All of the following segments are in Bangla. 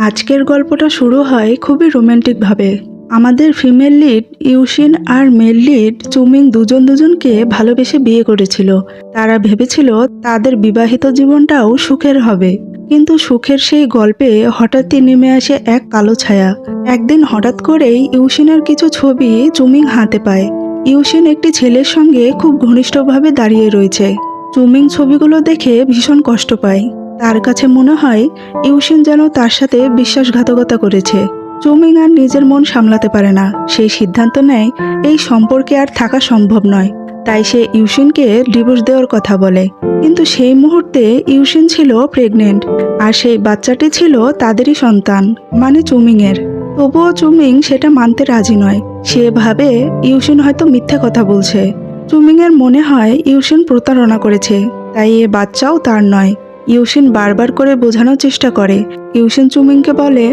আজকের গল্পটা শুরু হয় খুবই রোমান্টিক ভাবে। আমাদের ফিমেল লিড ইউশিন আর মেল লিড চুমিং দুজনকে ভালোবেসে বিয়ে করেছিল। তারা ভেবেছিল তাদের বিবাহিত জীবনটাও সুখের হবে, কিন্তু সুখের সেই গল্পে হঠাৎই নেমে আসে এক কালো ছায়া। একদিন হঠাৎ করেই ইউশিনের কিছু ছবি চুমিং হাতে পায়। ইউশিন একটি ছেলের সঙ্গে খুব ঘনিষ্ঠভাবে দাঁড়িয়ে রয়েছে। চুমিং ছবিগুলো দেখে ভীষণ কষ্ট পায়। তার কাছে মনে হয় ইউশিন যেন তার সাথে বিশ্বাসঘাতকতা করেছে। চুমিং আর নিজের মন সামলাতে পারে না। সেই সিদ্ধান্ত নেয় এই সম্পর্কে আর থাকা সম্ভব নয়। তাই সে ইউশিনকে ডিভোর্স দেওয়ার কথা বলে। কিন্তু সেই মুহূর্তে ইউশিন ছিল প্রেগনেন্ট, আর সেই বাচ্চাটি ছিল তাদেরই সন্তান, মানে চুমিংয়ের। তবুও চুমিং সেটা মানতে রাজি নয়। সে ভাবে ইউশিন হয়তো মিথ্যে কথা বলছে। চুমিংয়ের মনে হয় ইউশিন প্রতারণা করেছে, তাই এ বাচ্চাও তার নয়। ইউশিন বারবার করে বোঝানোর চেষ্টা করে। ইউশিন চুমিংকে বলে,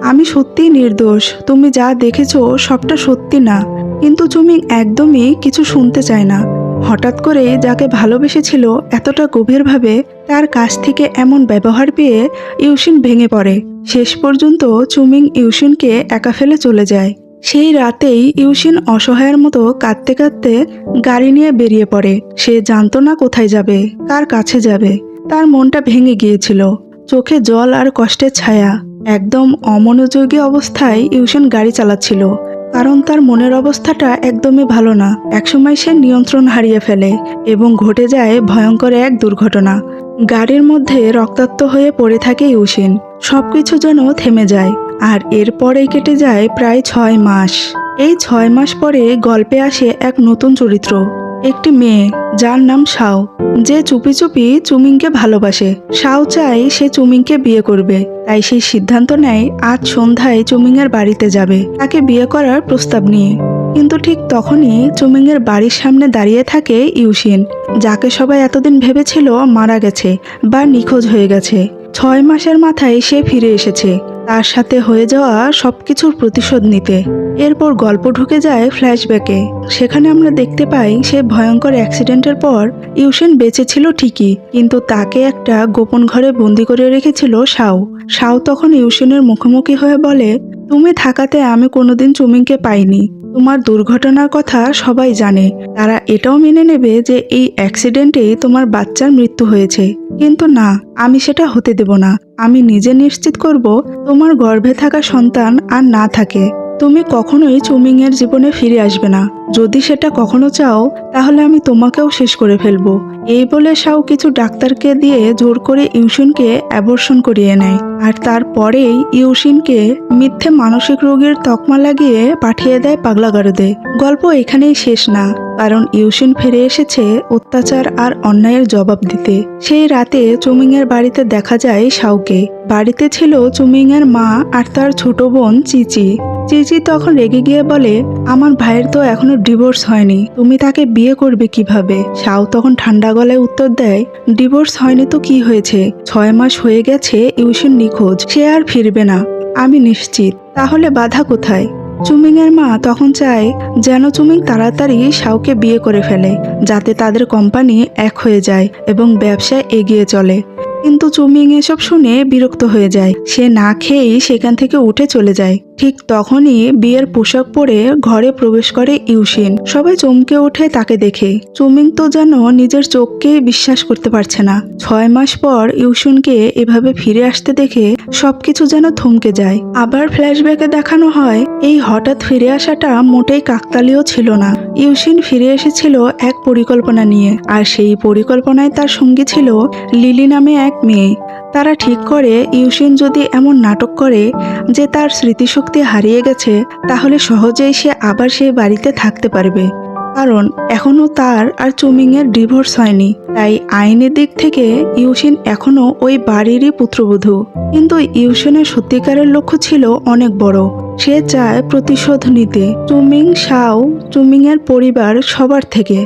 আমি সত্যিই নির্দোষ, তুমি যা দেখেছো সবটা সত্যি না। কিন্তু চুমিং একদমই কিছু শুনতে চায় না। হঠাৎ করে যাকে ভালোবেসেছিল এতটা গভীরভাবে, তার কাছ থেকে এমন ব্যবহার পেয়ে ইউশিন ভেঙে পড়ে। শেষ পর্যন্ত চুমিং ইউশিনকে একা ফেলে চলে যায়। সেই রাতেই ইউশিন অসহায়ের মতো কাঁদতে কাঁদতে গাড়ি নিয়ে বেরিয়ে পড়ে। সে জানতো না কোথায় যাবে, কার কাছে যাবে। তার মনটা ভেঙে গিয়েছিল, চোখে জল আর কষ্টের ছায়া। একদম অমনোযোগী অবস্থায় ইউশিন গাড়ি চালাচ্ছিল, কারণ তার মনের অবস্থাটা একদমই ভালো না। একসময় সে নিয়ন্ত্রণ হারিয়ে ফেলে এবং ঘটে যায় ভয়ঙ্কর এক দুর্ঘটনা। গাড়ির মধ্যে রক্তাক্ত হয়ে পড়ে থাকে ইউশিন। সবকিছু যেন থেমে যায়। আর এরপরেই কেটে যায় প্রায় 6 মাস। এই 6 মাস পরে গল্পে আসে এক নতুন চরিত্র, একটি মেয়ে যার নাম শাও, যে চুপি চুপি চুমিংকে ভালোবাসে। শাও চায় সে চুমিংকে বিয়ে করবে, তাই সেই সিদ্ধান্ত নেয় আজ সন্ধ্যায় চুমিংয়ের বাড়িতে যাবে তাকে বিয়ে করার প্রস্তাব নিয়ে। কিন্তু ঠিক তখনই চুমিংয়ের বাড়ির সামনে দাঁড়িয়ে থাকে ইউশিন, যাকে সবাই এতদিন ভেবেছিল মারা গেছে বা নিখোঁজ হয়ে গেছে। 6 মাসের মাথায় সে ফিরে এসেছে, তার সাথে হয়ে যাওয়া সবকিছুর প্রতিশোধ নিতে। এরপর গল্প ঢুকে যায় ফ্ল্যাশব্যাকে। সেখানে আমরা দেখতে পাই সে ভয়ঙ্কর অ্যাক্সিডেন্টের পর ইউশিন বেঁচে ছিল ঠিকই, কিন্তু তাকে একটা গোপন ঘরে বন্দি করে রেখেছিল শাও। শাও তখন ইউশিনের মুখোমুখি হয়ে বলে, তুমি থাকাতে আমি কোনোদিন চুমিংকে পাইনি। তোমার দুর্ঘটনার কথা সবাই জানে। তারা এটাও মেনে নেবে যে এই অ্যাক্সিডেন্টেই তোমার বাচ্চার মৃত্যু হয়েছে। কিন্তু না, আমি সেটা হতে দেব না। আমি নিজে নিশ্চিত করব তোমার গর্ভে থাকা সন্তান আর না থাকে। তুমি কখনোই চুমিংয়ের জীবনে ফিরে আসবে না। যদি সেটা কখনো চাও, তাহলে আমি তোমাকেও শেষ করে ফেলবো। এই বলে শাও কিছু ডাক্তারকে দিয়ে জোর করে ইউশিনকে অ্যাবর্শন করিয়ে নেয়। আর তারপরেই ইউশিনকে মিথ্যে মানসিক রোগীর তকমা লাগিয়ে পাঠিয়ে দেয় পাগলাগারদে। গল্প এখানেই শেষ না, কারণ ইউশিন ফিরে এসেছে অত্যাচার আর অন্যায়ের জবাব দিতে। সেই রাতে চুমিংয়ের বাড়িতে দেখা যায় শাওকে। বাড়িতে ছিল চুমিংয়ের মা আর তার ছোট বোন চিচি। চিচি তখন রেগে গিয়ে বলে, আমার ভাইয়ের তো এখনো ডিভোর্স হয়নি, তুমি তাকে বিয়ে করবে কিভাবে? শাও তখন ঠান্ডা গলায় উত্তর দেয়, ডিভোর্স হয়নি তো কি হয়েছে? 6 মাস হয়ে গেছে ইউশিন নিখোঁজ, সে আর ফিরবে না, আমি নিশ্চিত। তাহলে বাধা কোথায়? চুমিংয়ের মা তখন চায় যেন চুমিং তাড়াতাড়ি শাওকে বিয়ে করে ফেলে, যাতে তাদের কোম্পানি এক হয়ে যায় এবং ব্যবসায় এগিয়ে চলে। কিন্তু চুমিং এসব শুনে বিরক্ত হয়ে যায়। সে না খেয়েই সেখান থেকে উঠে চলে যায়। ঠিক তখনই বিয়ের পোশাক পরে ঘরে প্রবেশ করে ইউশিন। সবাই চমকে ওঠে তাকে দেখে। চুমিং তো যেন নিজের চোখকেই বিশ্বাস করতে পারছে না। 6 মাস পর ইউশিনকে এভাবে ফিরে আসতে দেখে সবকিছু যেন থমকে যায়। আবার ফ্ল্যাশব্যাকে দেখানো হয় এই হঠাৎ ফিরে আসাটা মোটেই কাকতালীয় ছিল না। ইউশিন ফিরে এসেছিল এক পরিকল্পনা নিয়ে, আর সেই পরিকল্পনায় তার সঙ্গী ছিল লিলি নামে এক মেয়ে। তারা ঠিক করে ইউশিন যদি এমন নাটক করে যে তার স্মৃতিশক্তি হারিয়ে গেছে, তাহলে সহজেই সে আবার সেই বাড়িতে থাকতে পারবে। কারণ এখনো তার আর চুমিংয়ের ডিভোর্স হয়নি, তাই আইনের দিক থেকে ইউশিন এখনো ওই বাড়িরই পুত্রবধূ। কিন্তু ইউশিনের সত্যিকারের লক্ষ্য ছিল অনেক বড়। সে চায় প্রতিশোধ নিতে চুমিং, শাও, চুমিংয়ের পরিবার, সবার থেকে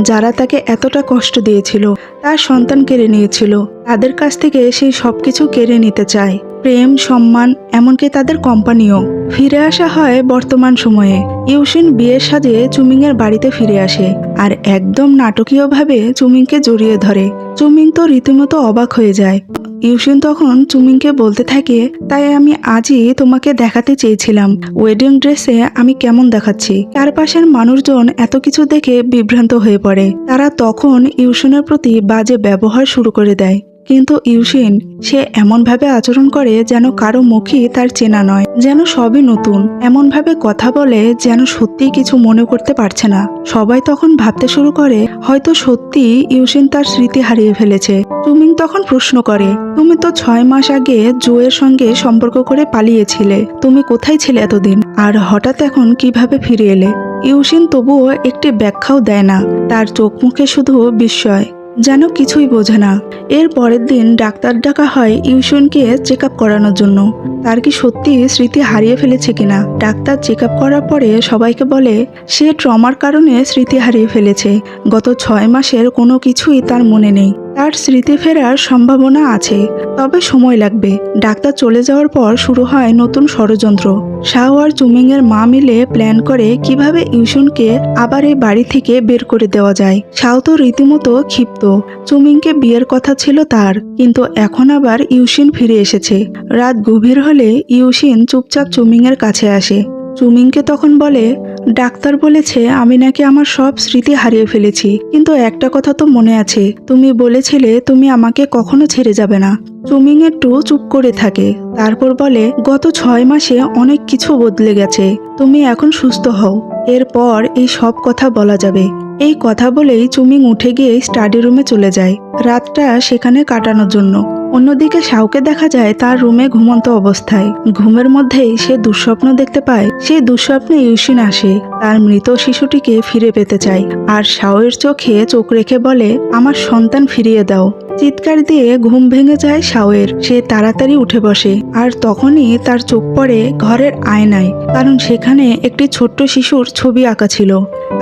যারা তাকে এতটা কষ্ট দিয়েছিল, তার সন্তান কেড়ে নিয়েছিল। তাদের কাছ থেকে সেই সবকিছু কেড়ে নিতে চায়, প্রেম, সম্মান, এমনকি তাদের কোম্পানিও। ফিরে আসা হয় বর্তমান সময়ে। ইউশিন বিয়ের সাজে চুমিংয়ের বাড়িতে ফিরে আসে আর একদম নাটকীয়ভাবে চুমিংকে জড়িয়ে ধরে। চুমিং তো রীতিমতো অবাক হয়ে যায়। ইউশিন তখন চুমিংকে বলতে থাকে, তাই আমি আজই তোমাকে দেখাতে চেয়েছিলাম ওয়েডিং ড্রেসে আমি কেমন দেখাচ্ছি। চারপাশের মানুষজন এত কিছু দেখে বিভ্রান্ত হয়ে পড়ে। তারা তখন ইউশিনের প্রতি বাজে ব্যবহার শুরু করে দেয়। কিন্তু ইউশিন সে এমনভাবে আচরণ করে যেন কারো মুখই তার চেনা নয়, যেন সবই নতুন। এমনভাবে কথা বলে যেন সত্যিই কিছু মনে করতে পারছে না। সবাই তখন ভাবতে শুরু করে হয়তো সত্যি ইউশিন তার স্মৃতি হারিয়ে ফেলেছে। চুমিং তখন প্রশ্ন করে, তুমি তো 6 মাস আগে জোয়ের সঙ্গে সম্পর্ক করে পালিয়েছিলে, তুমি কোথায় ছিলে এতদিন, আর হঠাৎ এখন কিভাবে ফিরে এলে? ইউশিন তবুও একটি ব্যাখ্যাও দেয় না, তার চোখ মুখে শুধু বিস্ময়, যেন কিছুই বোঝে না। এর পরের দিন ডাক্তার ডাকা হয় ইউশিনকে চেক আপ করানোর জন্য। তার কি সত্যি স্মৃতি হারিয়ে ফেলেছে কিনা। ডাক্তার চেক আপ করার পরে সবাইকে বলে সে ট্রমার কারণে স্মৃতি হারিয়ে ফেলেছে। গত 6 মাসের কোনো কিছুই তার মনে নেই। তার স্মৃতি ফেরার সম্ভাবনা আছে, তবে সময় লাগবে। ডাক্তার চলে যাওয়ার পর শুরু হয় নতুন ষড়যন্ত্র। শাও আর চুমিং এর মা মিলে প্ল্যান করে কিভাবে ইউশিনকে আবার এই বাড়ি থেকে বের করে দেওয়া যায়। শাও তো রীতিমতো ক্ষিপ্ত। চুমিংকে বিয়ের কথা ছিল তার, কিন্তু এখন আবার ইউশিন ফিরে এসেছে। রাত গভীর হলে ইউশিন চুপচাপ চুমিং এর কাছে আসে। চুমিংকে তখন বলে, ডাক্তার বলেছে আমি নাকি আমার সব স্মৃতি হারিয়ে ফেলেছি, কিন্তু একটা কথা তো মনে আছে, তুমি বলেছিলে তুমি আমাকে কখনো ছেড়ে যাবে না। চুমিং একটু চুপ করে থাকে, তারপর বলে, গত 6 মাসে অনেক কিছু বদলে গেছে, তুমি এখন সুস্থ হও, এরপর এই সব কথা বলা যাবে। এই কথা বলেই চুমিং উঠে গিয়ে স্টাডি রুমে চলে যায়, রাতটা সেখানে কাটানোর জন্য। অন্যদিকে শাওকে দেখা যায় তার রুমে ঘুমন্ত অবস্থায়। ঘুমের মধ্যেই সে দুঃস্বপ্ন দেখতে পায়। সেই দুঃস্বপ্নে ইউশিন আসে, তার মৃত শিশুটিকে ফিরে পেতে চায়, আর শাওয়ের চোখে চোখ রেখে বলে, আমার সন্তান ফিরিয়ে দাও। চিৎকার দিয়ে ঘুম ভেঙে যায় শাওয়ের। সে তাড়াতাড়ি উঠে বসে, আর তখনই তার চোখ পড়ে ঘরের আয়নায়, কারণ সেখানে একটি ছোট্ট শিশুর ছবি আঁকা ছিল,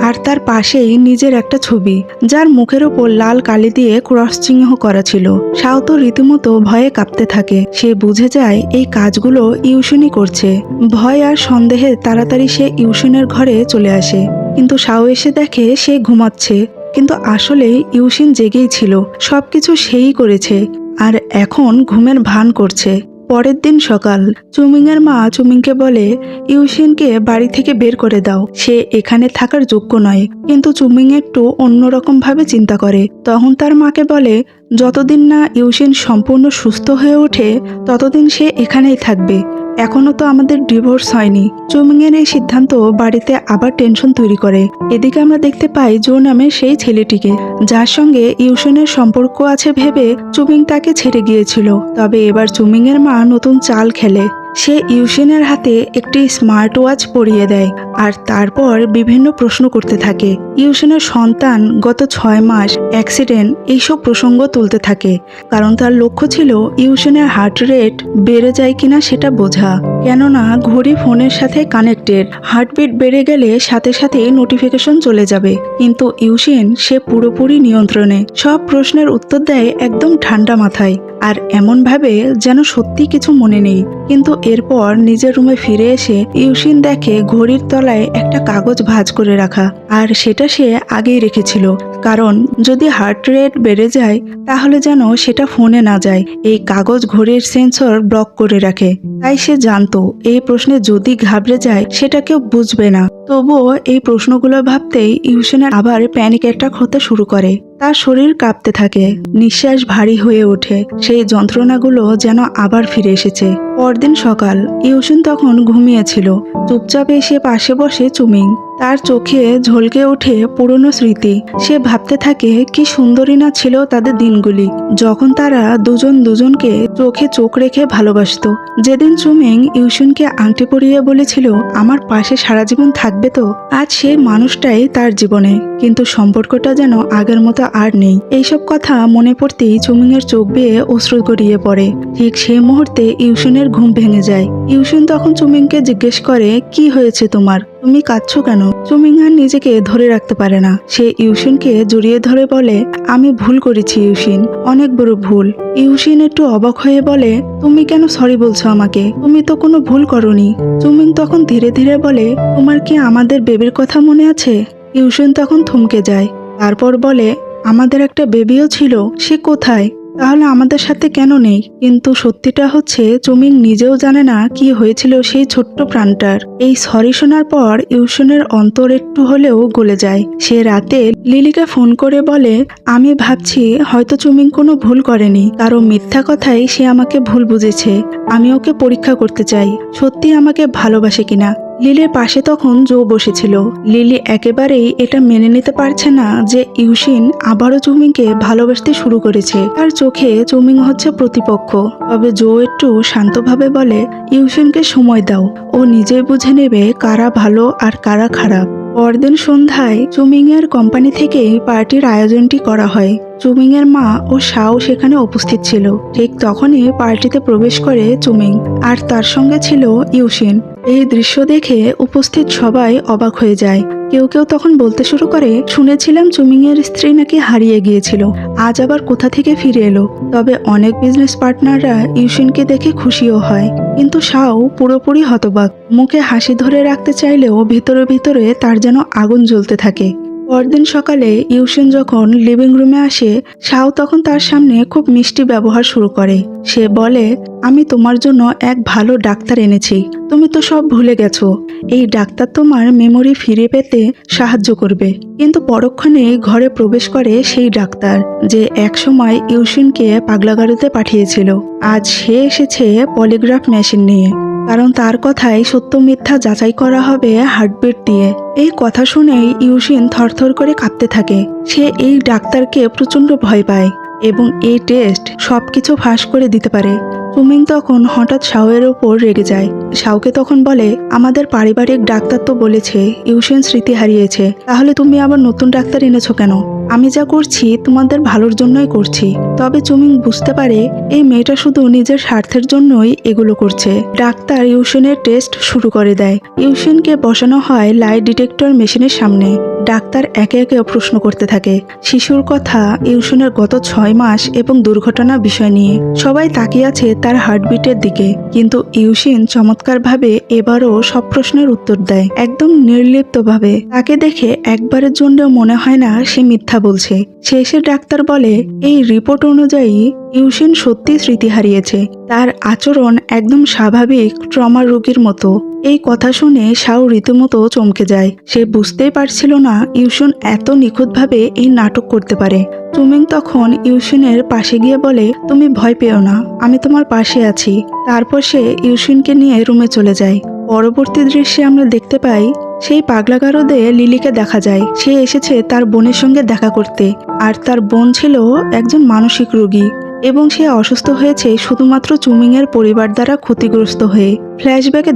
আর তার পাশেই নিজের একটা ছবি, যার মুখের ওপর লাল কালি দিয়ে ক্রস চিহ্ন করা ছিল। শাও তো রীতিমতো ভয়ে কাঁপতে থাকে। সে বুঝে যায় এই কাজগুলো ইউশিনই করছে। ভয় আর সন্দেহে তাড়াতাড়ি সে ইউশিনের ঘরে চলে আসে, কিন্তু শাও এসে দেখে সে ঘুমাচ্ছে, কিন্তু আসলে ইউশিন জেগেই ছিল। সবকিছু সেই করেছে, আর এখন ঘুমের ভান করছে। পরের দিন সকাল, চুমিং এর মা চুমিংকে বলে, ইউশিনকে বাড়ি থেকে বের করে দাও, সে এখানে থাকার যোগ্য নয়। কিন্তু চুমিং একটু অন্যরকম ভাবে চিন্তা করে। তখন তার মাকে বলে, যতদিন না ইউশিন সম্পূর্ণ সুস্থ হয়ে ওঠে ততদিন সে এখানেই থাকবে, এখনো তো আমাদের ডিভোর্স হয়নি। চুমিং এর এই সিদ্ধান্ত বাড়িতে আবার টেনশন তৈরি করে। এদিকে আমরা দেখতে পাই জো নামে সেই ছেলেটিকে, যার সঙ্গে ইউশিনের সম্পর্ক আছে ভেবে চুমিং তাকে ছেড়ে গিয়েছিল। তবে এবার চুমিং এর মা নতুন চাল খেলে। সে ইউশিনের হাতে একটি স্মার্ট ওয়াচ পরিয়ে দেয়, আর তারপর বিভিন্ন প্রশ্ন করতে থাকে। ইউশিনের সন্তান, গত 6 মাস, অ্যাক্সিডেন্ট, এইসব প্রসঙ্গ তুলতে থাকে, কারণ তার লক্ষ্য ছিল ইউশিনের হার্ট রেট বেড়ে যায় কিনা সেটা বোঝা। কেননা ঘড়ি ফোনের সাথে কানেক্টেড, হার্টবিট বেড়ে গেলে সাথে সাথে নোটিফিকেশন চলে যাবে। কিন্তু ইউশিন সে পুরোপুরি নিয়ন্ত্রণে, সব প্রশ্নের উত্তর দেয় একদম ঠান্ডা মাথায়, আর এমন ভাবে যেন সত্যি কিছু মনে নেই। কিন্তু এরপর নিজের রুমে ফিরে এসে ইউশিন দেখে ঘড়ির তলায় একটা কাগজ ভাঁজ করে রাখা, আর সেটা সে আগেই রেখেছিল, কারণ যদি হার্ট রেট বেড়ে যায় তাহলে যেন সেটা ফোনে না যায়। এই কাগজ ঘড়ির সেন্সর ব্লক করে রাখে। তাই সে জানতো এই প্রশ্নে যদি ঘাবড়ে যায় সেটা কেউ বুঝবে না। তবুও এই প্রশ্নগুলো ভাবতেই ইউশিনের আবার প্যানিক অ্যাটাক হতে শুরু করে। তার শরীর কাঁপতে থাকে, নিঃশ্বাস ভারী হয়ে ওঠে, সেই যন্ত্রণাগুলো যেন আবার ফিরে এসেছে। পরদিন সকাল, ইউশিন তখন ঘুমিয়েছিল। চুপচাপ এসে পাশে বসে চুমিং। তার চোখে ঝলকে ওঠে পুরনো স্মৃতি। সে ভাবতে থাকে কি সুন্দরী না ছিল তাদের দিনগুলি, যখন তারা দুজন দুজনকে চোখে চোখ রেখে ভালোবাসতো। যেদিন চুমিং ইউশিনকে আংটি পরিয়ে বলেছিল আমার পাশে সারা জীবন থাকবে তো, আজ সেই মানুষটাই তার জীবনে, কিন্তু সম্পর্কটা যেন আগের মতো আর নেই। এইসব কথা মনে পড়তেই চুমিং এর চোখ বেয়ে অশ্রু গড়িয়ে পড়ে। ঠিক সেই মুহূর্তে ইউশিনের ঘুম ভেঙে যায়। ইউশিন তখন চুমিংকে জিজ্ঞেস করে, কি হয়েছে তোমার, তুমি কাঁদছো কেন? চুমিং আর নিজেকে ধরে রাখতে পারে না। সে ইউশিনকে জড়িয়ে ধরে বলে, আমি ভুল করেছি ইউশিন, অনেক বড় ভুল। ইউশিন একটু অবাক হয়ে বলে, তুমি কেন সরি বলছো আমাকে, তুমি তো কোনো ভুল করনি। চুমিং তখন ধীরে ধীরে বলে, তোমার কি আমাদের বেবির কথা মনে আছে? ইউশিন তখন থমকে যায়, তারপর বলে, আমাদের একটা বেবিও ছিল, সে কোথায়? তাহলে আমাদের সাথে কেন নেই? কিন্তু সত্যিটা হচ্ছে চুমিং নিজেও জানে না কি হয়েছিল সেই ছোট্ট প্রাণটার। এই সরি শোনার পর ইউশনের অন্তর একটু হলেও গলে যায়। সে রাতে লিলিকে ফোন করে বলে, আমি ভাবছি হয়তো চুমিং কোনো ভুল করেনি, কারো মিথ্যা কথাই সে আমাকে ভুল বুঝেছে। আমি ওকে পরীক্ষা করতে চাই সত্যি আমাকে ভালোবাসে কিনা। লিলির পাশে তখন জো বসেছিল। লিলি একেবারেই এটা মেনে নিতে পারছে না যে ইউশিন আবারও চুমিংকে ভালোবাসতে শুরু করেছে। তার চোখে চুমিং হচ্ছে প্রতিপক্ষ। তবে জো একটু শান্তভাবে বলে, ইউশিনকে সময় দাও, ও নিজেই বুঝে নেবে কারা ভালো আর কারা খারাপ। পরদিন সন্ধ্যায় চুমিং এর কোম্পানি থেকে পার্টির আয়োজনটি করা হয়। চুমিং এর মা ও শাও সেখানে উপস্থিত ছিল। ঠিক তখনই পার্টিতে প্রবেশ করে চুমিং, আর তার সঙ্গে ছিল ইউশিন। এই দৃশ্য দেখে উপস্থিত সবাই অবাক হয়ে যায়। কেউ কেউ তখন বলতে শুরু করে, শুনেছিলাম চুমিং এর স্ত্রী নাকি হারিয়ে গিয়েছিল, আজ আবার কোথা থেকে ফিরে এলো। তবে অনেক বিজনেস পার্টনাররা ইউশিনকে দেখে খুশিও হয়, কিন্তু শাও পুরোপুরি হতবাক। মুখে হাসি ধরে রাখতে চাইলেও ভিতরে ভিতরে তার যেন আগুন জ্বলতে থাকে। পরদিন সকালে ইউশিন যখন লিভিং রুমে আসে, শাও তখন তার সামনে খুব মিষ্টি ব্যবহার শুরু করে। সে বলে, আমি তোমার জন্য এক ভালো ডাক্তার এনেছি, তুমি তো সব ভুলে গেছো। এই ডাক্তার তোমার মেমোরি ফিরে পেতে সাহায্য করবে। কিন্তু পরক্ষণে ঘরে প্রবেশ করে সেই ডাক্তার যে একসময় ইউশিনকে পাগলাগারুতে পাঠিয়েছিল। আজ সে এসেছে পলিগ্রাফ মেশিন নিয়ে, কারণ তার কথাই সত্য মিথ্যা যাচাই করা হবে হার্টবিট দিয়ে। এই কথা শুনেই ইউশিন থরথর করে কাঁপতে থাকে। সে এই ডাক্তারকে প্রচন্ড ভয় পায় এবং এই টেস্ট সবকিছু ফাঁস করে দিতে পারে। চুমিং তখন হঠাৎ শাওয়ের ওপর রেগে যায়। শাওকে তখন বলে, আমাদের পারিবারিক ডাক্তার তো বলেছে ইউশিন স্মৃতি হারিয়েছে, তাহলে তুমি আবার নতুন ডাক্তার এনেছো কেন? আমি যা করছি তোমাদের ভালোর জন্যই করছি। তবে চুমিং বুঝতে পারে এই মেয়েটা শুধু নিজের স্বার্থের জন্যই এগুলো করছে। ডাক্তার ইউশিনের টেস্ট শুরু করে দেয়। ইউশিনকে বসানো হয় লাই ডিটেক্টর মেশিনের সামনে। ডাক্তার একে একে প্রশ্ন করতে থাকে শিশুর কথা, ইউশিনের গত 6 মাস এবং দুর্ঘটনা বিষয় নিয়ে। সবাই তাকিয়ে আছে তার হার্টবিটের দিকে, কিন্তু ইউশিন চমৎকারভাবে এবারও সব প্রশ্নের উত্তর দেয়, একদম নির্লিপ্তভাবে। তাকে দেখে একবারের জন্য মনে হয় না সে মিথ্যা বলছে। শেষে ডাক্তার বলে, এই রিপোর্ট অনুযায়ী ইউশিন সত্যি স্মৃতি হারিয়েছে। তার আচরণ একদম স্বাভাবিক ট্রমা রোগীর মতো। এই কথা শুনে শাও রীতিমতো চমকে যায়। সে বুঝতেই পারছিল না ইউশিন এত নিখুঁতভাবে এই নাটক করতে পারে। চুমিং তখন ইউশিনের পাশে গিয়ে বলে, তুমি ভয় পেও না, আমি তোমার পাশে আছি। তারপর সে ইউশিনকে নিয়ে রুমে চলে যায়। পরবর্তী দৃশ্যে আমরা দেখতে পাই সেই পাগলাগারদে লিলিকে দেখা যায়। সে এসেছে তার বোনের সঙ্গে দেখা করতে, আর তার বোন ছিল একজন মানসিক রোগী এবং সে অসুস্থ হয়েছে শুধুমাত্র চুমিং এর পরিবার দ্বারা ক্ষতিগ্রস্ত হয়ে। ফ্ল্যাশব্যাকে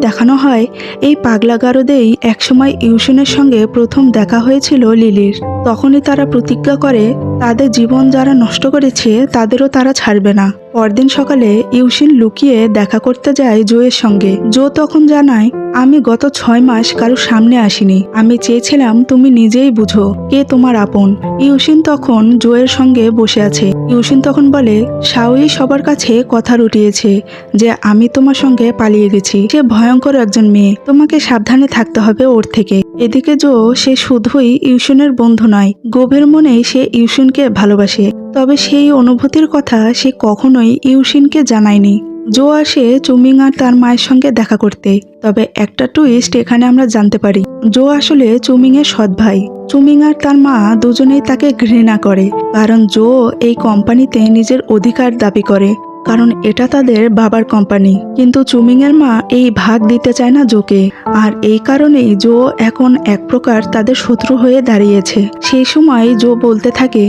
দেখানো হয় এই পাগলাগারদেই একসময় ইউশিনের সঙ্গে প্রথম দেখা হয়েছিল লিলির। তখনই তারা প্রতিজ্ঞা করে তাদের জীবন যারা নষ্ট করেছে তাদেরও তারা ছাড়বে না। পরদিন সকালে ইউশিন লুকিয়ে দেখা করতে যায় জোয়ের সঙ্গে। জো তখন জানায়, আমি গত 6 মাস কারো সামনে আসিনি, আমি চেয়েছিলাম তুমি নিজেই বুঝো কে তোমার আপন। ইউশিন তখন জোয়ের সঙ্গে বসে আছে। ইউশিন তখন বলে, শাওই সবার কাছে কথা রটিয়েছে যে আমি তোমার সঙ্গে পালিয়ে গেছি। সে ভয়ঙ্কর একজন মেয়ে, তোমাকে সাবধানে থাকতে হবে ওর থেকে। এদিকে জো সে শুধুই ইউশিনের বন্ধু নয়, গভীর মনে সে ইউশিনকে ভালোবাসে। তবে সেই অনুভূতির কথা সে কখনোই ইউশিনকে জানায়নি। জো আসে চুমিং আর তার মায়ের সঙ্গে দেখা করতে। তবে একটা টুইস্ট এখানে আমরা জানতে পারি, জো আসলে চুমিং এর সৎ ভাই। চুমিং আর তার মা দুজনেই তাকে ঘৃণা করে, কারণ জো এই কোম্পানিতে নিজের অধিকার দাবি করে, কারণ এটা তাদের বাবার কোম্পানি। কিন্তু চুমিং এর মা এই ভাগ দিতে চায় না জোকে, আর এই কারণেই জো এখন এক প্রকার তাদের শত্রু হয়ে দাঁড়িয়েছে। সেই সময় জো বলতে থাকে,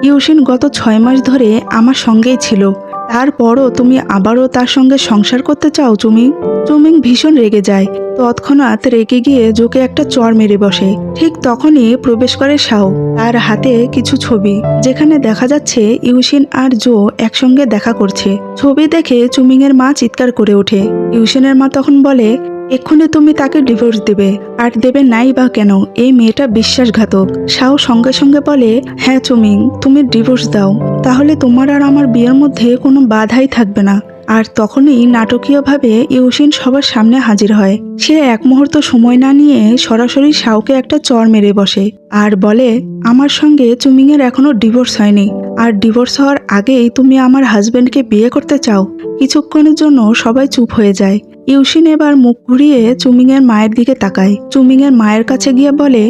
ইউশিন গত 6 মাস ধরে আমার সঙ্গেই ছিল, তারপরও তুমি আবারও তার সঙ্গে সংসার করতে চাও চুমিং? চুমিং ভীষণ রেগে যায়। তৎক্ষণাৎ রেগে গিয়ে জোকে একটা চড় মেরে বসে। ঠিক তখনই প্রবেশ করে শাও, তার হাতে কিছু ছবি, যেখানে দেখা যাচ্ছে ইউশিন আর জো একসঙ্গে দেখা করছে। ছবি দেখে চুমিং এর মা চিৎকার করে ওঠে। ইউশিনের মা তখন বলে, এক্ষুনি তুমি তাকে ডিভোর্স দেবে, আর দেবে নাই বা কেন, এই মেয়েটা বিশ্বাসঘাতক। শাও সঙ্গে সঙ্গে বলে, হ্যাঁ চুমিং, তুমি ডিভোর্স দাও, তাহলে তোমার আর আমার বিয়ের মধ্যে কোনো বাধাই থাকবে না। আর তখনই নাটকীয়ভাবে ইউশিন সবার সামনে হাজির হয়। সে এক মুহূর্ত সময় না নিয়ে সরাসরি শাওকে একটা চড় মেরে বসে আর বলে, আমার সঙ্গে চুমিং এর এখনো ডিভোর্স হয়নি, আর ডিভোর্স হওয়ার আগেই তুমি আমার হাজবেন্ডকে বিয়ে করতে চাও? কিছুক্ষণের জন্য সবাই চুপ হয়ে যায়। ইউশিন এবার মুখ ঘুরিয়ে চুমিংয়ের মায়ের দিকে তাকায়। চুমিংয়ের মায়ের কাছে গিয়ে বলে,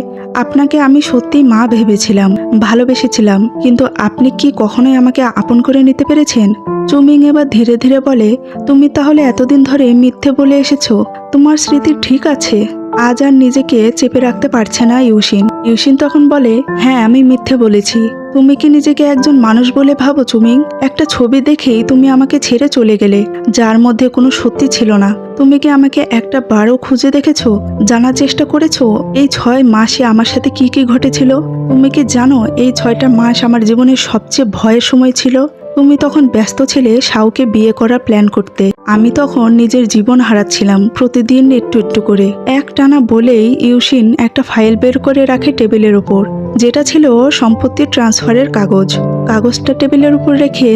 আপনাকে আমি সত্যিই মা ভেবেছিলাম, ভালোবেসেছিলাম, কিন্তু আপনি কি কখনোই আমাকে আপন করে নিতে পেরেছেন? চুমিং এবার ধীরে ধীরে বলে, তুমি তাহলে এতদিন ধরে মিথ্যে বলে এসেছো? তোমার স্মৃতি ঠিক আছে? আজ আর নিজেকে চেপে রাখতে পারছে না ইউশিন। ইউশিন তখন বলে, হ্যাঁ আমি মিথ্যে বলেছি। তুমি কি নিজেকে একজন মানুষ বলে ভাবো চুমিং? একটা ছবি দেখেই তুমি আমাকে ছেড়ে চলে গেলে, যার মধ্যে কোনো সত্যি ছিল না। তুমি কি আমাকে একটা বারও খুঁজে দেখেছো? জানার চেষ্টা করেছো এই 6 মাসে আমার সাথে কি কি ঘটেছিল? তুমি কি জানো এই 6টা মাস আমার জীবনের সবচেয়ে ভয়ের সময় ছিল? তুমি তখন ব্যস্ত ছিলে শাওকে বিয়ে করার প্ল্যান করতে। আমি তখন নিজের জীবন হারাচ্ছিলাম প্রতিদিন একটু একটু করে। একটানা বলেই ইউশিন একটা ফাইল বের করে রাখে টেবিলের ওপর, যেটা ছিল সম্পত্তি ট্রান্সফারের কাগজ। কাগজটা টেবিলের উপর রেখে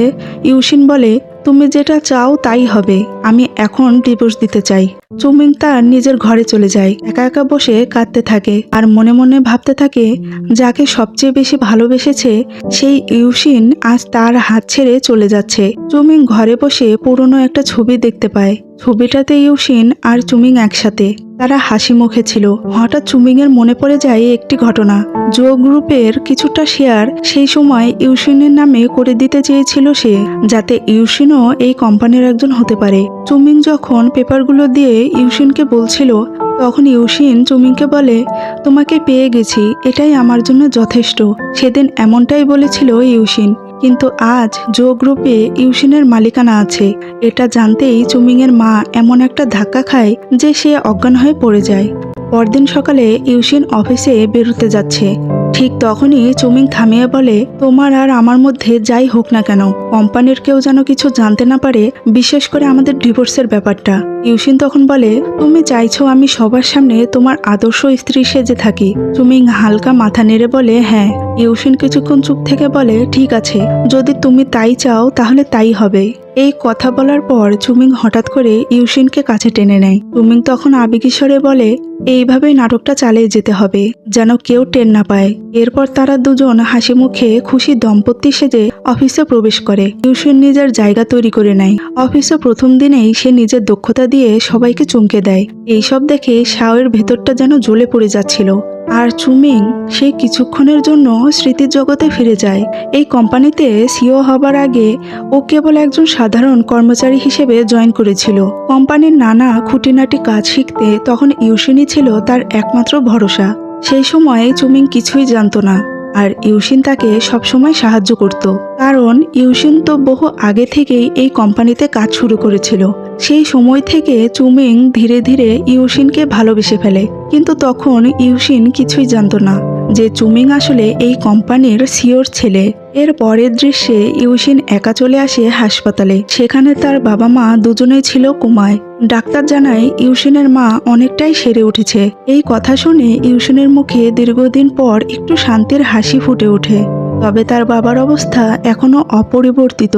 ইউশিন বলে, তুমি যেটা চাও তাই হবে, আমি এখন ডিভোর্স দিতে চাই। চুমিং তার নিজের ঘরে চলে যায়, একা একা বসে কাঁদতে থাকে আর মনে মনে ভাবতে থাকে, যাকে সবচেয়ে বেশি ভালোবেসেছে সেই ইউশিন আজ তার হাত ছেড়ে চলে যাচ্ছে। চুমিং ঘরে বসে পুরনো একটা ছবি দেখতে পায়। ছবিটাতে ইউশিন আর চুমিং একসাথে, তারা হাসি মুখে ছিল। হঠাৎ চুমিং এর মনে পড়ে যায় একটি ঘটনা। জো গ্রুপের কিছুটা শেয়ার সেই সময় ইউশিনের নামে করে দিতে চেয়েছিল সে, যাতে ইউশিনও এই কোম্পানির একজন হতে পারে। চুমিং যখন পেপারগুলো দিয়ে ইউশিনকে বলছিল, তখন ইউশিন চুমিংকে বলে, তোমাকে পেয়ে গেছি, এটাই আমার জন্য যথেষ্ট। সেদিন এমনটাই বলেছিল ইউশিন, কিন্তু আজ জো গ্রুপে ইউশিনের মালিকানা আছে। এটা জানতেই চুমিংয়ের মা এমন একটা ধাক্কা খায় যে সে অজ্ঞান হয়ে পড়ে যায়। পরদিন সকালে ইউশিন অফিসে বেরোতে যাচ্ছে। ঠিক তখনই চুমিং থামিয়ে বলে, তোমার আর আমার মধ্যে যাই হোক না কেন, কোম্পানির কেউ যেন কিছু জানতে না পারে, বিশেষ করে আমাদের ডিভোর্সের ব্যাপারটা। ইউশিন তখন বলে, তুমি চাইছো আমি সবার সামনে তোমার আদর্শ স্ত্রী সেজে থাকি? চুমিং হালকা মাথা নেড়ে বলে, হ্যাঁ। ইউশিন কিছুক্ষণ চুপ থেকে বলে, ঠিক আছে, যদি তুমি তাই চাও তাহলে তাই হবে। এই কথা বলার পর চুমিং হঠাৎ করে ইউশিনকে কাছে টেনে নেয়। চুমিং তখন আবেগীস্বরে বলে, এইভাবেই নাটকটা চালিয়ে যেতে হবে, যেন কেউ টের না পায়। এরপর তারা দুজন হাসি মুখে খুশি দম্পতি সেজে অফিসে প্রবেশ করে। ইউশিন নিজের জায়গা তৈরি করে নেয়। অফিসে প্রথম দিনেই সে নিজের দক্ষতা দিয়ে সবাইকে চমকে দেয়। এইসব দেখে শাওয়ের ভেতরটা যেন জ্বলে পড়ে যাচ্ছিল। আর চুমিং সে কিছুক্ষণের জন্য স্মৃতির জগতে ফিরে যায়। এই কোম্পানিতে সিও হবার আগে ও কেবল একজন সাধারণ কর্মচারী হিসেবে জয়েন করেছিল। কোম্পানির নানা খুঁটিনাটি কাজ শিখতে তখন ইউশিনই ছিল তার একমাত্র ভরসা। সেই সময় চুমিং কিছুই জানতো না, আর ইউশিন তাকে সবসময় সাহায্য করত, কারণ ইউশিন তো বহু আগে থেকেই এই কোম্পানিতে কাজ শুরু করেছিল। সেই সময় থেকে চুমিং ধীরে ধীরে ইউশিনকে ভালোবেসে ফেলে, কিন্তু তখন ইউশিন কিছুই জানতো না যে চুমিং আসলে এই কোম্পানির সিওর ছেলে। এর পরের দৃশ্যে ইউশিন একা চলে আসে হাসপাতালে। সেখানে তার বাবা মা দুজনেই ছিল কোমায়। ডাক্তার জানায় ইউশিনের মা অনেকটাই সেরে উঠেছে। এই কথা শুনে ইউশিনের মুখে দীর্ঘদিন পর একটু শান্তির হাসি ফুটে ওঠে। তবে তার বাবার অবস্থা এখনো অপরিবর্তিত,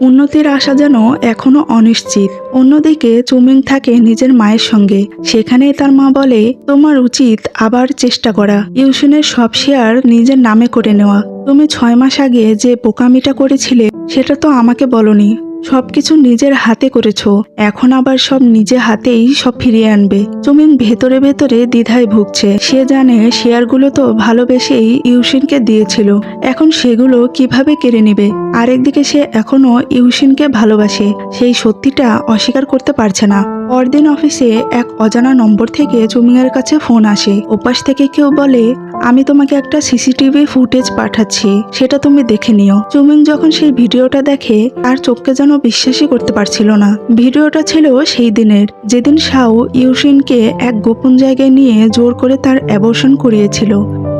উন্নতির আশা যেন এখনো অনিশ্চিত। অন্যদিকে চুমিং থাকে নিজের মায়ের সঙ্গে। সেখানে তার মা বলে, তোমার উচিত আবার চেষ্টা করা, ইউশিনের সব শেয়ার নিজের নামে করে নেওয়া। তুমি 6 মাস আগে যে বোকামিটা করেছিলে সেটা তো আমাকে বলনি। সবকিছু নিজের হাতে করেছো, এখন আবার সব নিজে হাতেই সব ফিরিয়ে আনবে। চুমিং ভেতরে ভেতরে দ্বিধায় ভুগছে। সে জানে শেয়ারগুলো তো ভালোবেসেই ইউশিনকে দিয়েছিল, এখন সেগুলো কিভাবে কেড়ে নেবে। আরেকদিকে সে এখনো ইউশিনকে ভালোবাসে, সেই সত্যিটা অস্বীকার করতে পারছে না। পরদিন অফিসে এক অজানা নম্বর থেকে চুমিং এর কাছে ফোন আসে। ওপাশ থেকে কেউ বলে, আমি তোমাকে একটা সিসিটিভি ফুটেজ পাঠাচ্ছি, সেটা তুমি দেখে নিও। চুমিং যখন সেই ভিডিওটা দেখে তার চোখকে যেন বিশ্বাসই করতে পারছিল না। ভিডিওটা ছিল সেই দিনের, যেদিন শাও ইউশিনকে এক গোপন জায়গায় নিয়ে জোর করে তার অ্যাবর্শন করিয়েছিল।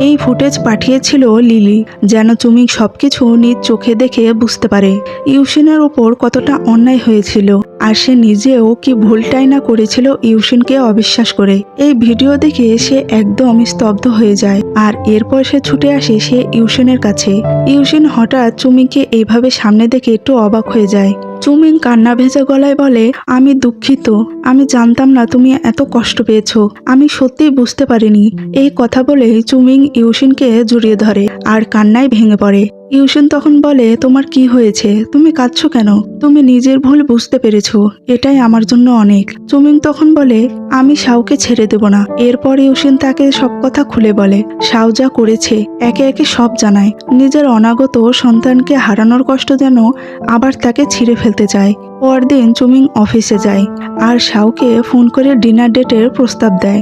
এই ফুটেজ পাঠিয়েছিল লিলি, যেন চুমিং সবকিছু নিজ চোখে দেখে বুঝতে পারে ইউশিনের ওপর কতটা অন্যায় হয়েছিল, আর সে নিজেও কি ভুলটাই না করেছিল ইউশিনকে অবিশ্বাস করে। এই ভিডিও দেখে সে একদম স্তব্ধ হয়ে যায়, আর এরপর সে ছুটে আসে সে ইউশিনের কাছে। ইউশিন হঠাৎ চুমিংকে এইভাবে সামনে দেখে একটু অবাক হয়ে যায়। চুমিং কান্না ভেজা গলায় বলে, আমি দুঃখিত, আমি জানতাম না তুমি এত কষ্ট পেয়েছো, আমি সত্যিই বুঝতে পারিনি। এই কথা বলে চুমিং ইউশিনকে জড়িয়ে ধরে আর কান্নায় ভেঙে পড়ে। ইউশিন তখন বলে, তোমার কি হয়েছে, তুমি কাঁদছো কেন? তুমি নিজের ভুল বুঝতে পেরেছো, এটাই আমার জন্য অনেক। চুমিং তখন বলে, আমি শাওকে ছেড়ে দেব না। এরপর ইউশিন তাকে সব কথা খুলে বলে, শাও যা করেছে একে একে সব জানায়। নিজের অনাগত সন্তানকে হারানোর কষ্ট যেন আবার তাকে ছিঁড়ে ফেলতে চায়। পরদিন চুমিং অফিসে যায় আর শাওকে ফোন করে ডিনার ডেটের প্রস্তাব দেয়।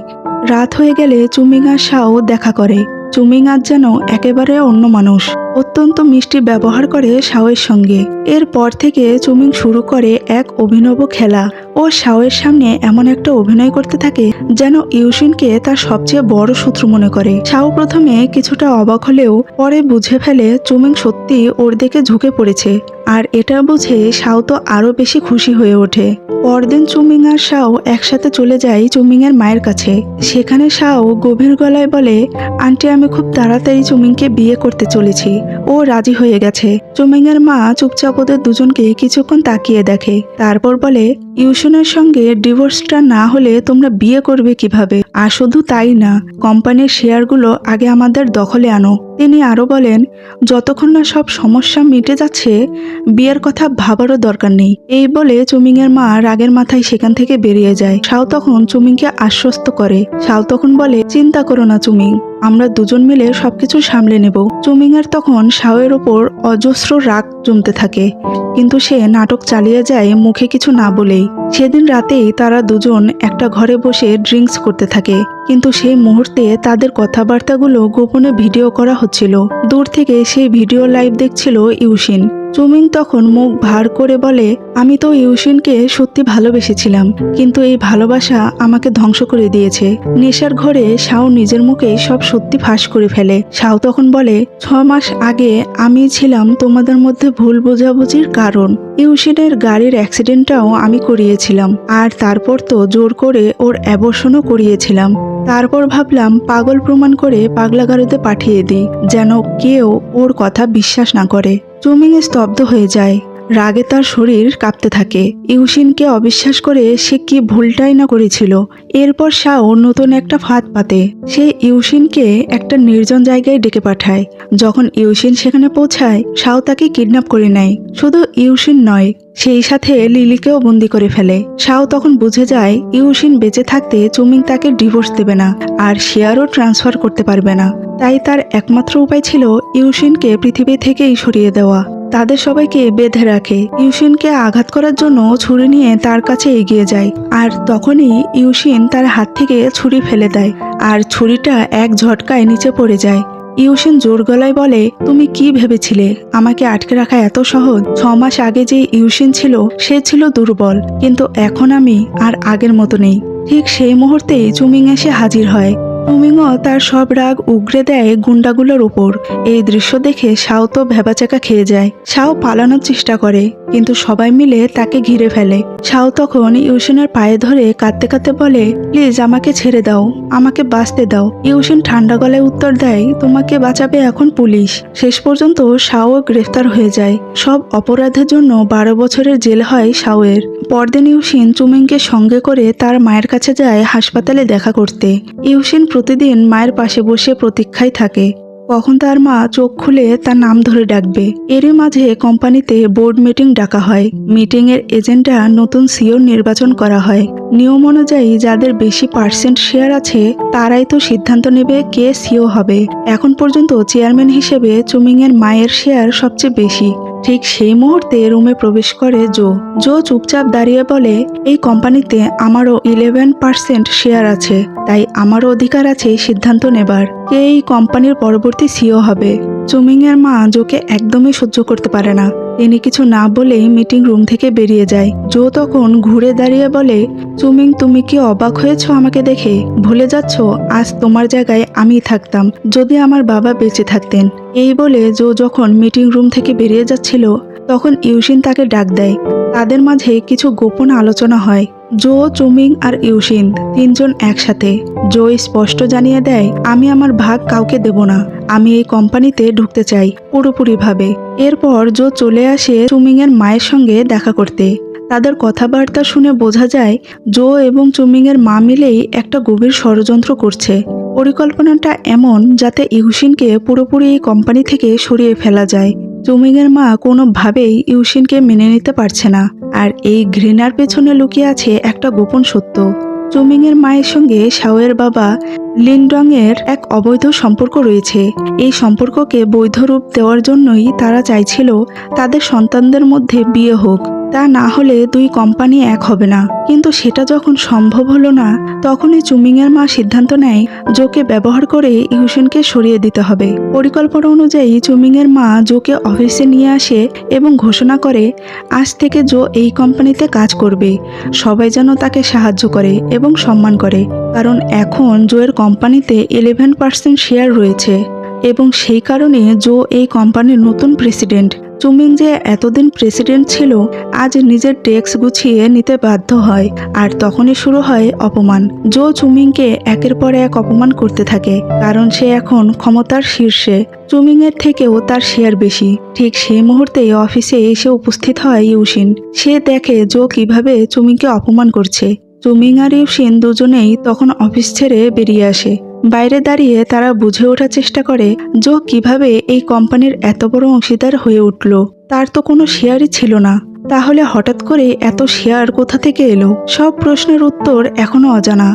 রাত হয়ে গেলে চুমিং আর শাও দেখা করে। চুমিং আজ যেন একেবারে অন্য মানুষ, অত্যন্ত মিষ্টি ব্যবহার করে শাওয়ের সঙ্গে। এরপর থেকে চুমিং শুরু করে এক অভিনব খেলা। ও শাওয়ের সামনে এমন একটা অভিনয় করতে থাকে যেন ইউশিনকে তার সবচেয়ে বড় শত্রু মনে করে। শাও প্রথমে কিছুটা অবাক হলেও পরে বুঝে ফেলে চুমিং সত্যি ওর দিকে ঝুঁকে পড়েছে। আর এটা বুঝে শাও তো আরো বেশি খুশি হয়ে ওঠে। পরদিন চুমিং আর শাও একসাথে চলে যায় চুমিং এর মায়ের কাছে। সেখানে শাও গভীর গলায় বলে, আন্টি আমি খুব তাড়াতাড়ি চুমিংকে বিয়ে করতে চলেছি, ও রাজি হয়ে গেছে। চুমিং এর মা চুপচাপ ওদের দুজনকে কিছুক্ষণ তাকিয়ে দেখে, তারপর বলে, ইউশনের সঙ্গে ডিভোর্সটা না হলে তোমরা বিয়ে করবে কিভাবে? আর শুধু তাই না, কোম্পানির শেয়ারগুলো আগে আমাদের দখলে আনো। তিনি আরো বলেন, যতক্ষণ না সব সমস্যা মিটে যাচ্ছে বিয়ের কথা ভাবারও দরকার নেই। এই বলে চুমিং এর মা রাগের মাথায় সেখান থেকে বেরিয়ে যায়। শাও তখন চুমিংকে আশ্বস্ত করে। শাও তখন বলে, চিন্তা করো না চুমিং, আমরা দুজন মিলে সবকিছু সামলে নেব। চুমিং এর তখন শাওয়ের ওপর অজস্র রাগ জমতে থাকে, কিন্তু সে নাটক চালিয়ে যায় মুখে কিছু না বলেই। সেদিন রাতেই তারা দুজন একটা ঘরে বসে ড্রিঙ্কস করতে থাকে, কিন্তু সেই মুহূর্তে তাদের কথাবার্তাগুলো গোপনে ভিডিও করা হচ্ছিল। দূর থেকে সেই ভিডিও লাইভ দেখছিল ইউশিন। চুমিং তখন মুখ ভার করে বলে, আমি তো ইউশিনকে সত্যি ভালোবেসেছিলাম, কিন্তু এই ভালোবাসা আমাকে ধ্বংস করে দিয়েছে। নেশার ঘরে শাও নিজের মুখে সব সত্যি ফাঁস করে ফেলে। শাও তখন বলে, 6 মাস আগে আমি ছিলাম তোমাদের মধ্যে ভুল বোঝাবুঝির কারণ। ইউশিনের গাড়ির অ্যাক্সিডেন্টটাও আমি করিয়েছিলাম, আর তারপর তো জোর করে ওর অ্যাবর্শনও করিয়েছিলাম। তারপর ভাবলাম পাগল প্রমাণ করে পাগলাগারদে পাঠিয়ে দিই, যেন কেউ ওর কথা বিশ্বাস না করে। চুমিং স্তব্ধ হয়ে যায়, রাগে তার শরীর কাঁপতে থাকে। ইউশিনকে অবিশ্বাস করে সে কি ভুলটাই না করেছিল। এরপর শাও নতুন একটা ফাঁদ পাতে। সে ইউশিনকে একটা নির্জন জায়গায় ডেকে পাঠায়। যখন ইউশিন সেখানে পৌঁছায়, শাও তাকে কিডন্যাপ করে নেয়। শুধু ইউশিন নয়, সেই সাথে লিলিকেও বন্দি করে ফেলে। শাও তখন বুঝে যায় ইউশিন বেঁচে থাকতে চুমিং তাকে ডিভোর্স দেবে না, আর শেয়ারও ট্রান্সফার করতে পারবে না। তাই তার একমাত্র উপায় ছিল ইউশিনকে পৃথিবী থেকেই সরিয়ে দেওয়া। তাদের সবাইকে বেঁধে রাখে। ইউশিনকে আঘাত করার জন্য ছুরি নিয়ে তার কাছে এগিয়ে যায়, আর তখনই ইউশিন তার হাত থেকে ছুরি ফেলে দেয়, আর ছুরিটা এক ঝটকায় নিচে পড়ে যায়। ইউশিন জোর গলায় বলে, তুমি কি ভেবেছিলে আমাকে আটকে রাখা এত সহজ? 6 মাস আগে যে ইউশিন ছিল সে ছিল দুর্বল, কিন্তু এখন আমি আর আগের মতো নেই। ঠিক সেই মুহূর্তেই চুমিং এসে হাজির হয়। চুমিংও তার সব রাগ উগরে দেয় গুন্ডাগুলোর উপর। এই দৃশ্য দেখে শাও তো ভ্যাবাচাকা খেয়ে যায়। শাও পালানোর চেষ্টা করে, কিন্তু সবাই মিলে তাকে ঘিরে ফেলে। শাও তখন ইউশিনের পায়ে ধরে কাঁদতে কাঁদতে বলে, প্লিজ আমাকে ছেড়ে দাও, আমাকে বাঁচতে দাও। ইউশিন ঠান্ডা গলায় উত্তর দেয়, তোমাকে বাঁচাবে এখন পুলিশ। শেষ পর্যন্ত শাও গ্রেফতার হয়ে যায়। সব অপরাধের জন্য 12 বছরের জেল হয় শাওয়ের। পরদিন ইউশিন চুমিংকে সঙ্গে করে তার মায়ের কাছে যায় হাসপাতালে দেখা করতে। ইউশিন প্রতিদিন মায়ের পাশে বসে প্রতীক্ষায় থাকে, কখন তার মা চোখ খুলে তার নাম ধরে ডাকবে। এরই মাঝে কোম্পানিতে বোর্ড মিটিং ডাকা হয়। মিটিং এর এজেন্ডা নতুন সিও নির্বাচন করা হয়। নিয়ম অনুযায়ী যাদের বেশি পার্সেন্ট শেয়ার আছে তারাই তো সিদ্ধান্ত নেবে কে সিও হবে। এখন পর্যন্ত চেয়ারম্যান হিসেবে চুমিং এর মায়ের শেয়ার সবচেয়ে বেশি। ঠিক সেই মুহূর্তে রুমে প্রবেশ করে জো চুপচাপ দাঁড়িয়ে বলে, এই কোম্পানিতে আমারও 11% শেয়ার আছে, তাই আমারও অধিকার আছে সিদ্ধান্ত নেবার কে এই কোম্পানির পরবর্তী সিও হবে। চুমিং এর মা জোকে একদমই সহ্য করতে পারে না। তিনি কিছু না বলেই মিটিং রুম থেকে বেরিয়ে যায়। জো তখন ঘুরে দাঁড়িয়ে বলে, চুমিং তুমি কি অবাক হয়েছো আমাকে দেখে? ভুলে যাচ্ছ আজ তোমার জায়গায় আমি থাকতাম যদি আমার বাবা বেঁচে থাকতেন। এই বলে জো যখন মিটিং রুম থেকে বেরিয়ে যাচ্ছিল তখন ইউশিন তাকে ডাক দেয়। তাদের মাঝে কিছু গোপন আলোচনা হয়। জো, চুমিং আর ইউশিন তিনজন একসাথে। জো স্পষ্ট জানিয়ে দেয়, আমি আমার ভাগ কাউকে দেব না, আমি এই কোম্পানিতে ঢুকতে চাই পুরোপুরিভাবে। এরপর জো চলে আসে চুমিং এর মায়ের সঙ্গে দেখা করতে। তাদের কথাবার্তা শুনে বোঝা যায় জো এবং চুমিং এর মা মিলেই একটা গভীর ষড়যন্ত্র করছে। পরিকল্পনাটা এমন যাতে ইউশিনকে পুরোপুরি এই কোম্পানি থেকে সরিয়ে ফেলা যায়। চুমিংয়ের মা কোনোভাবেই ইউশিনকে মেনে নিতে পারছে না, আর এই ঘৃণার পেছনে লুকিয়ে আছে একটা গোপন সত্য। চুমিংয়ের মায়ের সঙ্গে শাওয়ের বাবা লিনডং এর এক অবৈধ সম্পর্ক রয়েছে। এই সম্পর্ককে বৈধ রূপ দেওয়ার জন্যই তারা চাইছিল তাদের সন্তানদের মধ্যে বিয়ে হোক, তা না হলে দুই কোম্পানি এক হবে না। কিন্তু সেটা যখন সম্ভব হলো না, তখনই চুমিংয়ের মা সিদ্ধান্ত নেয় জোকে ব্যবহার করে ইউশিনকে সরিয়ে দিতে হবে। পরিকল্পনা অনুযায়ী চুমিংয়ের মা জোকে অফিসে নিয়ে আসে এবং ঘোষণা করে আজ থেকে জো এই কোম্পানিতে কাজ করবে। সবাই যেন তাকে সাহায্য করে এবং সম্মান করে, কারণ এখন জোয়ের কোম্পানিতে 11% শেয়ার রয়েছে এবং সেই কারণে জো এই কোম্পানির নতুন প্রেসিডেন্ট। চুমিং যে এতদিন প্রেসিডেন্ট ছিল, আজ নিজের ডেস্ক গুছিয়ে নিতে বাধ্য হয়, আর তখনই শুরু হয় অপমান। জো চুমিংকে একের পর এক অপমান করতে থাকে, কারণ সে এখন ক্ষমতার শীর্ষে। চুমিংয়ের থেকেও তার শেয়ার বেশি। ঠিক সেই মুহূর্তেই অফিসে এসে উপস্থিত হয় ইউশিন। সে দেখে জো কিভাবে চুমিংকে অপমান করছে। চুমিং আর ইউশিন দুজনেই তখন অফিস ছেড়ে বেরিয়ে আসে। বাইরে দাঁড়িয়ে তারা বুঝে ওঠার চেষ্টা করে জো কিভাবে এই কোম্পানির এত বড় অংশীদার হয়ে উঠল। তার তো কোনো শেয়ারই ছিল না, তাহলে হঠাৎ করে এত শেয়ার কোথা থেকে এলো? সব প্রশ্নের উত্তর এখনো অজানা।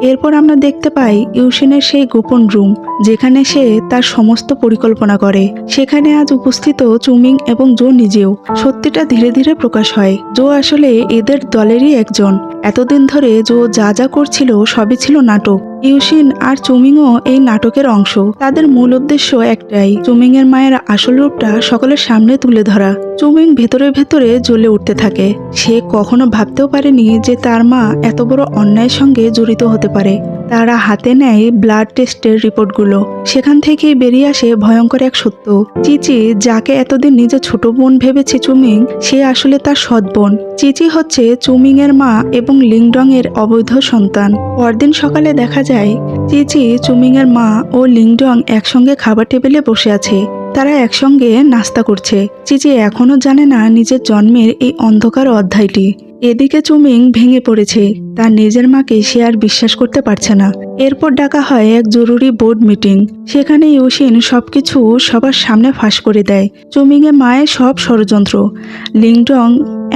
এরপর আমরা দেখতে পাই ইউশিনের সেই গোপন রুম, যেখানে সে তার সমস্ত পরিকল্পনা করে। সেখানে আজ উপস্থিত চুমিং এবং জো নিজেও। সত্যিটা ধীরে ধীরে প্রকাশ হয়, জো আসলে এদের দলেরই একজন। এতদিন ধরে জো যা যা করছিল সবই ছিল নাটক। ইউশিন আর চুমিংও এই নাটকের অংশ। তাদের মূল উদ্দেশ্য একটাই, চুমিং এর মায়ের আসল রূপটা সকলের সামনে তুলে ধরা। চুমিং ভেতরে ভেতরে জ্বলে উঠতে থাকে। সে কখনো ভাবতেও পারেনি যে তার মা এত বড় অন্যায়ের সঙ্গে জড়িত হতে পারে। তারা হাতে নেয় ব্লাড টেস্টের রিপোর্টগুলো। সেখান থেকে বেরিয়ে আসে ভয়ঙ্কর এক সত্য। চিচি, যাকে এতদিন নিজের ছোট বোন ভেবেছে চুমিং, সে আসলে তার সৎ বোন। চিচি হচ্ছে চুমিং এর মা এবং লিংডং এর অবৈধ সন্তান। পরদিন সকালে দেখা যায় চিচি, চুমিং এর মা ও লিংডং একসঙ্গে খাবার টেবিলে বসে আছে। তারা একসঙ্গে নাস্তা করছে। চিচি এখনো জানে না নিজের জন্মের এই অন্ধকার অধ্যায়টি। এদিকে চুমিং ভেঙে পড়েছে। তার নিজের মাকে সে আর বিশ্বাস করতে পারছে না। এরপর ডাকা হয় এক জরুরি বোর্ড মিটিং। সেখানে ইউশিন সবকিছু সবার সামনে ফাঁস করে দেয়। চুমিং এর মায়ের সব ষড়যন্ত্র, লিংডং,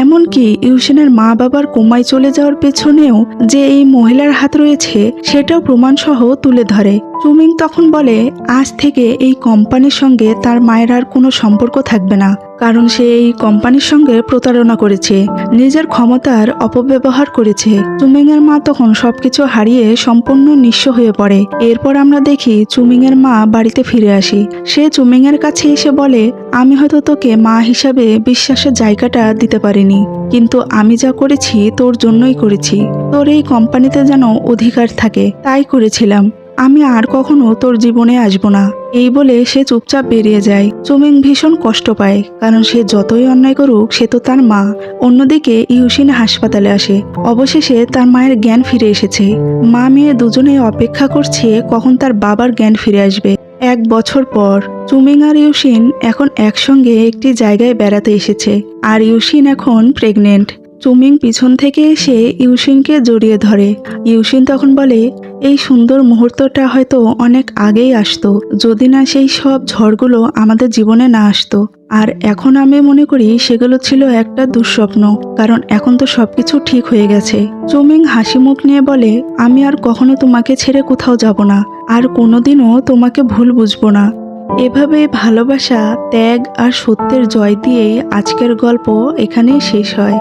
এমনকি ইউশিনের মা বাবার কোমায় চলে যাওয়ার পেছনেও যে এই মহিলার হাত রয়েছে সেটাও প্রমাণসহ তুলে ধরে। চুমিং তখন বলে আজ থেকে এই কোম্পানির সঙ্গে তার মায়ের আর কোনো সম্পর্ক থাকবে না, কারণ সে এই কোম্পানির সঙ্গে প্রতারণা করেছে, নিজের ক্ষমতার অপব্যবহার করেছে। চুমিং এর মা তখন সবকিছু হারিয়ে সম্পূর্ণ নিঃস্ব হয়ে পড়ে। এরপর আমরা দেখি চুমিং এর মা বাড়িতে ফিরে আসে। সে চুমিং এর কাছে এসে বলে, আমি হয়তো তোকে মা হিসাবে বিশ্বাসের জায়গাটা দিতে পারিনি, কিন্তু আমি যা করেছি তোর জন্যই করেছি। তোর এই কোম্পানিতে যেন অধিকার থাকে, তাই করেছিলাম। আমি আর কখনো তোর জীবনে আসবো না। এই বলে সে চুপচাপ বেরিয়ে যায়। চুমিং ভীষণ কষ্ট পায়, কারণ সে যতই অন্যায় করুক সে তো তার মা। অন্যদিকে ইউশিন হাসপাতালে আসে। অবশেষে তার মায়ের জ্ঞান ফিরে এসেছে। মা মেয়ে দুজনেই অপেক্ষা করছে কখন তার বাবার জ্ঞান ফিরে আসবে। 1 বছর পর চুমিং আর ইউশিন এখন একসঙ্গে একটি জায়গায় বেড়াতে এসেছে, আর ইউশিন এখন প্রেগনেন্ট। চুমিং পিছন থেকে এসে ইউশিনকে জড়িয়ে ধরে। ইউশিন তখন বলে, এই সুন্দর মুহূর্তটা হয়তো অনেক আগেই আসতো, যদি না সেই সব ঝড়গুলো আমাদের জীবনে না আসতো। আর এখন আমি মনে করি সেগুলো ছিল একটা দুঃস্বপ্ন, কারণ এখন তো সবকিছু ঠিক হয়ে গেছে। চুমিং হাসি মুখ নিয়ে বলে, আমি আর কখনো তোমাকে ছেড়ে কোথাও যাব না, আর কোনোদিনও তোমাকে ভুল বুঝবো না। এভাবে ভালোবাসা, ত্যাগ আর সত্যের জয় দিয়ে আজকের গল্প এখানেই শেষ হয়।